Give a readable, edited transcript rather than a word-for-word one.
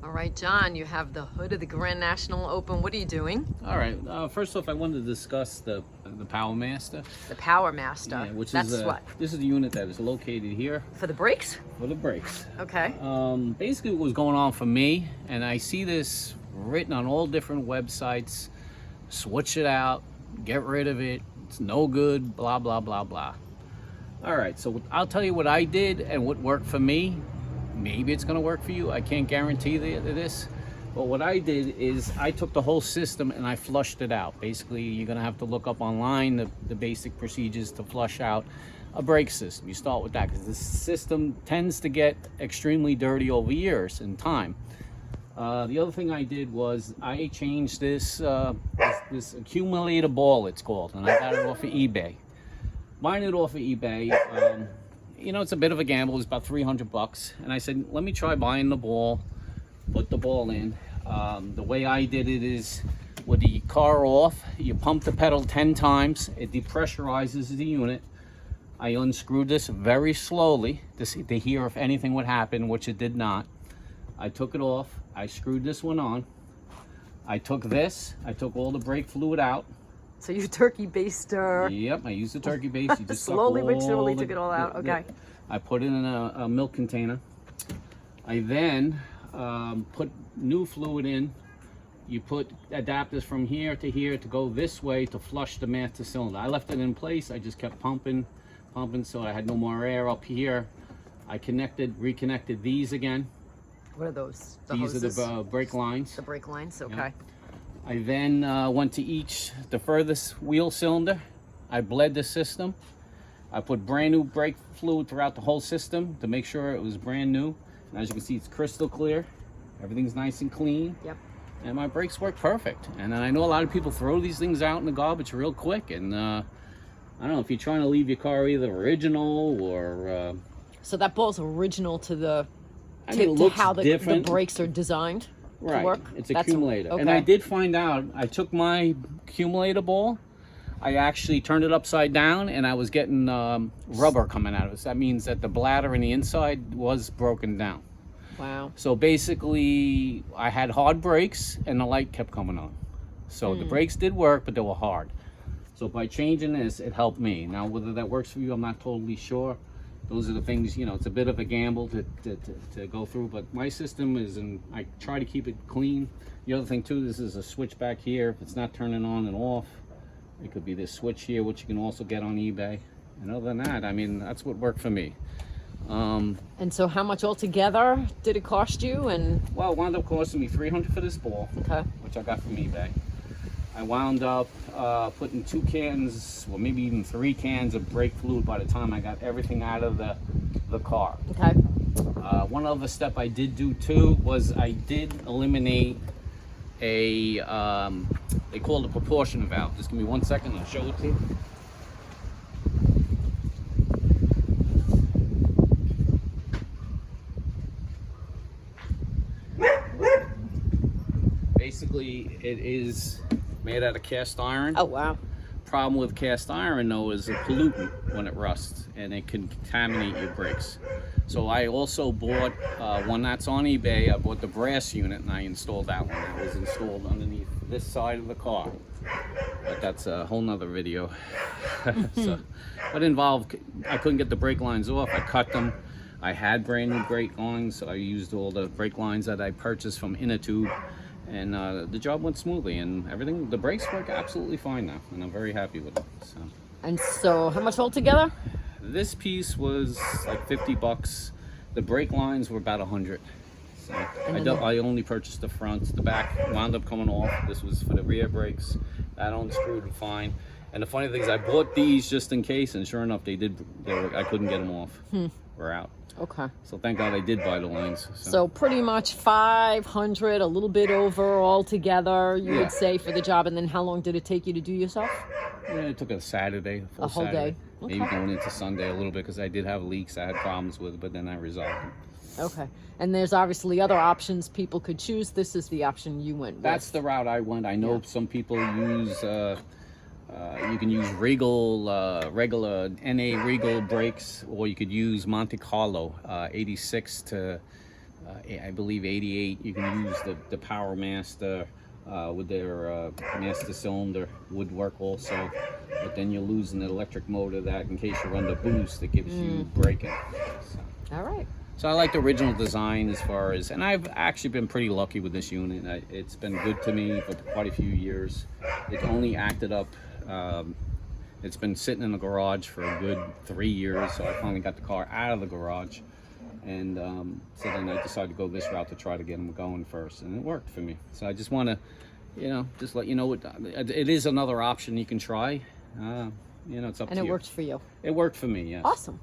All right, John, you have the hood of the Grand National open. What are you doing? All right. First off, I wanted to discuss the Powermaster. The Powermaster. Yeah, which That's is what? This is the unit that is located here For the brakes? for the brakes. Okay. Basically, what was going on for me, and I see this written on all different websites. Switch it out. Get rid of it. It's no good. Blah blah blah blah. All right. So I'll tell you what I did and what worked for me. Maybe it's going to work for you. I can't guarantee this. But what I did is I took the whole system and I flushed it out. Basically, you're going to have to look up online the basic procedures to flush out a brake system. You start with that because the system tends to get extremely dirty over years in time. The other thing I did was I changed this accumulator ball, it's called, and I got it off of eBay. Buying it off of eBay, you know, it's a bit of a gamble. It's about $300, and I said, let me try buying the ball, put the ball in. The way I did it is with the car off, you pump the pedal 10 times, it depressurizes the unit. I unscrewed this very slowly to hear if anything would happen, which it did not. I took it off, I screwed this one on. I took all the brake fluid out. So you turkey baster. Yep, I used the turkey base. You just Slowly but surely the, took it all out. Okay. I put it in a milk container. I then put new fluid in. You put adapters from here to go this way to flush the master cylinder. I left it in place. I just kept pumping, so I had no more air up here. I reconnected these again. What are those? These hoses? are the brake lines. The brake lines, okay. Yeah. I then went to the furthest wheel cylinder. I bled the system. I put brand new brake fluid throughout the whole system to make sure it was brand new. And as you can see, it's crystal clear. Everything's nice and clean. Yep. And my brakes work perfect. And I know a lot of people throw these things out in the garbage real quick. And I don't know if you're trying to leave your car either original or... So that ball's original to the how the brakes are designed. Right, to work? It's accumulator. Okay. And I did find out, I took my accumulator ball, I actually turned it upside down, and I was getting rubber coming out of it. So that means that the bladder in the inside was broken down. Wow. So basically, I had hard brakes, and the light kept coming on. So the brakes did work, but they were hard. So by changing this, it helped me. Now, whether that works for you, I'm not totally sure. Those are the things, you know, it's a bit of a gamble to go through, but my system is, and I try to keep it clean. The other thing too, this is a switch back here. If it's not turning on and off, it could be this switch here, which you can also get on eBay. And other than that, I mean, that's what worked for me. And so how much altogether did it cost you? And well, it wound up costing me $300 for this ball, okay, which I got from eBay. I wound up putting 2 cans, or maybe even 3 cans of brake fluid by the time I got everything out of the car. Okay. One other step I did do too was I did eliminate a, they call it a proportion valve. Just give me 1 second, I'll show it to you. Basically, it is made out of cast iron. Oh, wow. Problem with cast iron though is a pollutant when it rusts, and it can contaminate your brakes. So I also bought one that's on eBay. I bought the brass unit and I installed that one. It was installed underneath this side of the car, but that's a whole nother video. So, but involved, I couldn't get the brake lines off. I cut them. I had brand new brake lines, so I used all the brake lines that I purchased from Innertube. And the job went smoothly, and everything. The brakes work absolutely fine now, and I'm very happy with them. So. And so, how much altogether? This piece was like $50. The brake lines were about 100. So I only purchased the front. The back wound up coming off. This was for the rear brakes. That unscrewed fine. And the funny thing is, I bought these just in case, and sure enough, I couldn't get them off. We're out. Okay. So thank God I did buy the lines. So pretty much 500, a little bit over altogether, you would say, for the job. And then how long did it take you to do yourself? Yeah, it took a Saturday, a whole Saturday. day. Okay. Maybe going into Sunday a little bit because I did have leaks I had problems with, but then I resolved them. Okay. And there's obviously other options people could choose. This is the option you went with. That's the route I went. I know some people use you can use regular NA Regal brakes, or you could use Monte Carlo 86 to I believe 88. You can use the Powermaster with their master cylinder woodwork also, but then you're losing the electric motor that in case you run the boost, it gives you braking. All right. So I like the original design as far as, and I've actually been pretty lucky with this unit. It's been good to me for quite a few years. It only acted up. It's been sitting in the garage for a good 3 years, so I finally got the car out of the garage. And so then I decided to go this route to try to get them going first, and it worked for me. So I just want to, just let you know, it is another option you can try. It's up to you. And it works for you. It worked for me, yes. Awesome.